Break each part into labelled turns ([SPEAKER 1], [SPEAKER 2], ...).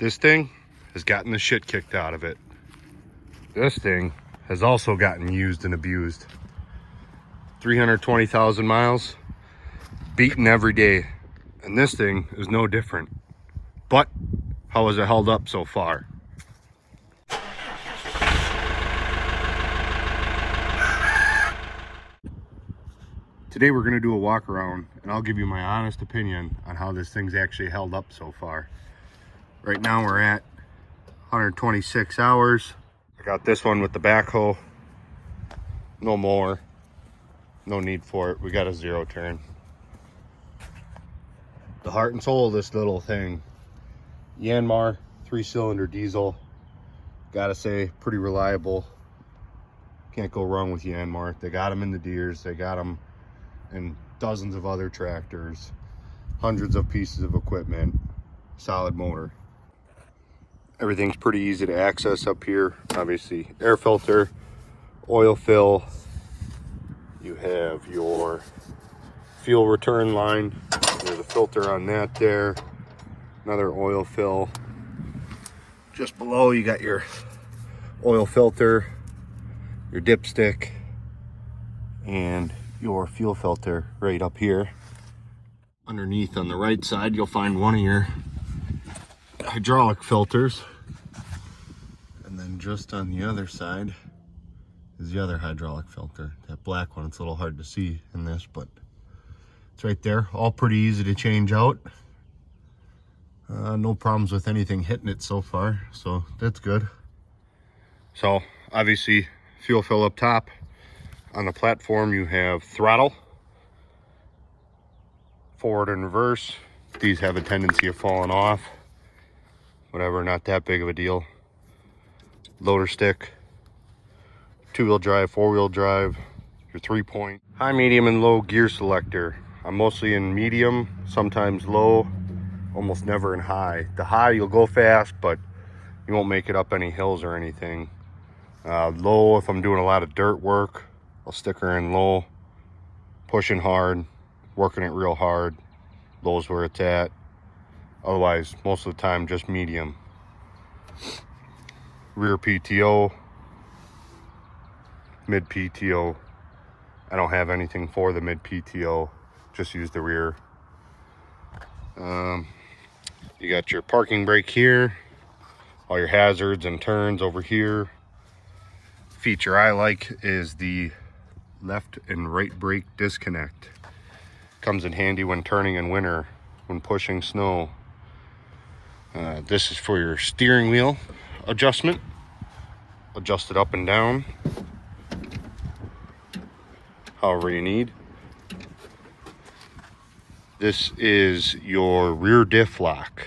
[SPEAKER 1] This thing has gotten the shit kicked out of it. This thing has also gotten used and abused. 320,000 miles, beaten every day. And this thing is no different. But how has it held up so far? Today we're going to do a walk around and I'll give you my honest opinion on how this thing's actually held up so far. Right now we're at 126 hours. I got this one with the backhoe. No more. No need for it. We got a 0 turn. The heart and soul of this little thing. Yanmar 3-cylinder diesel. Gotta say, pretty reliable. Can't go wrong with Yanmar. They got them in the Deers. They got them and dozens of other tractors, hundreds of pieces of equipment, solid motor. Everything's pretty easy to access up here. Obviously, air filter, oil fill. You have your fuel return line. There's a filter on that there. Another oil fill. Just below you got your oil filter, your dipstick, and your fuel filter right up here. Underneath on the right side you'll find one of your hydraulic filters, and then just on the other side is the other hydraulic filter, that black one. It's a little hard to see in this, but it's right there. All pretty easy to change out. No problems with anything hitting it so far, so that's good. So obviously fuel fill up top. On the platform you have throttle, forward and reverse. These have a tendency of falling off. Whatever, not that big of a deal. Loader stick, 2-wheel drive, 4-wheel drive, your 3-point. High, medium, and low gear selector. I'm mostly in medium, sometimes low, almost never in high. The high you'll go fast, but you won't make it up any hills or anything. Low, if I'm doing a lot of dirt work, I'll stick her in low, pushing hard, working it real hard. Low's where it's at. Otherwise, most of the time, just medium. Rear PTO, mid PTO. I don't have anything for the mid PTO, just use the rear. You got your parking brake here, all your hazards and turns over here. Feature I like is the left and right brake disconnect. Comes in handy when turning in winter, when pushing snow. This is for your steering wheel adjustment. Adjust it up and down however you need. This is your rear diff lock.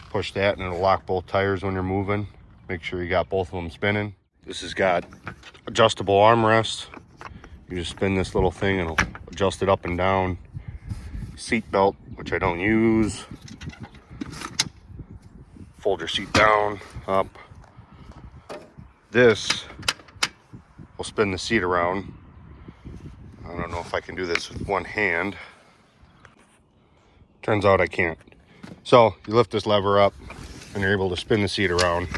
[SPEAKER 1] Push that and it'll lock both tires when you're moving. Make sure you got both of them spinning. This has got adjustable armrests. You just spin this little thing and it'll adjust it up and down. Seat belt, which I don't use. Fold your seat down, up. This will spin the seat around. I don't know if I can do this with one hand. Turns out I can't. So you lift this lever up and you're able to spin the seat around.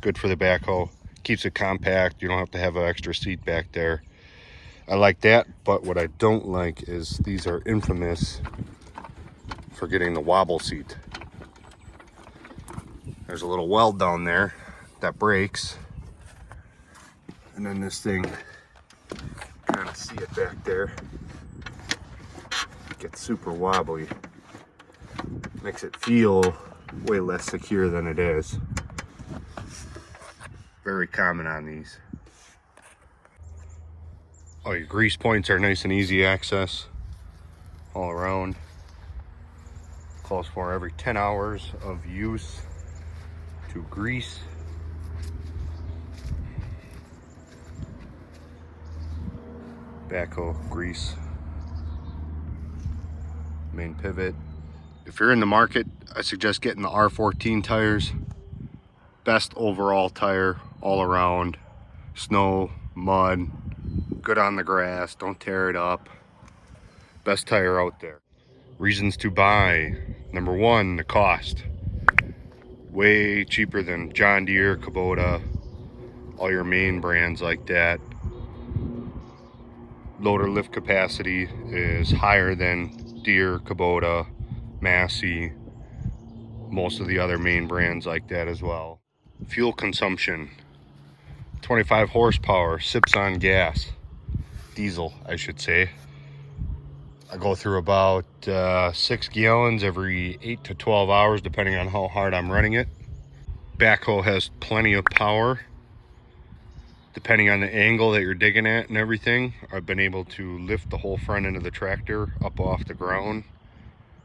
[SPEAKER 1] Good for the backhoe. Keeps it compact. You don't have to have an extra seat back there. I like that, but what I don't like is these are infamous for getting the wobble seat. There's a little weld down there that breaks, and then this thing, kind of see it back there, gets super wobbly. Makes it feel way less secure than it is. Very common on these. All your grease points are nice and easy access all around. Calls for every 10 hours of use to grease. Backhoe grease. Main pivot. If you're in the market, I suggest getting the R14 tires. Best overall tire all around. Snow, mud, good on the grass, don't tear it up. Best tire out there. Reasons to buy. Number one, the cost. Way cheaper than John Deere, Kubota, all your main brands like that. Loader lift capacity is higher than Deere, Kubota, Massey, most of the other main brands like that as well. Fuel consumption, 25 horsepower, sips on gas, diesel I should say. I go through about 6 gallons every 8 to 12 hours depending on how hard I'm running it. Backhoe has plenty of power depending on the angle that you're digging at and everything. I've been able to lift the whole front end of the tractor up off the ground,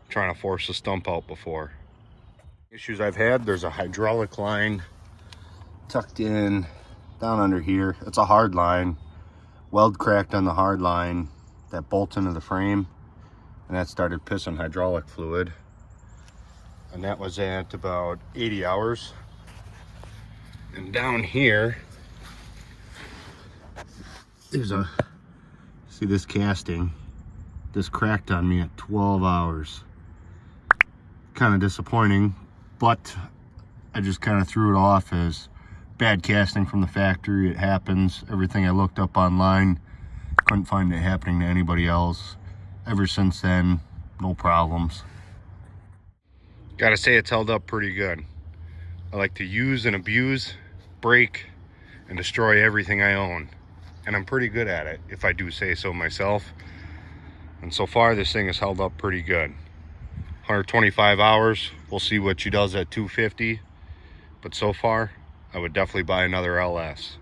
[SPEAKER 1] trying to force the stump out before. Issues I've had, there's a hydraulic line tucked in down under here. It's a hard line, weld cracked on the hard line that bolts into the frame, and that started pissing hydraulic fluid, and that was at about 80 hours. And down here there's a, see this casting, this cracked on me at 12 hours. Kind of disappointing, but I just kind of threw it off as bad casting from the factory. It happens. Everything I looked up online, couldn't find it happening to anybody else. Ever since then, no problems. Gotta say it's held up pretty good. I like to use and abuse, break, and destroy everything I own. And I'm pretty good at it, if I do say so myself. And so far, this thing has held up pretty good. 125 hours, we'll see what she does at 250. But so far, I would definitely buy another LS.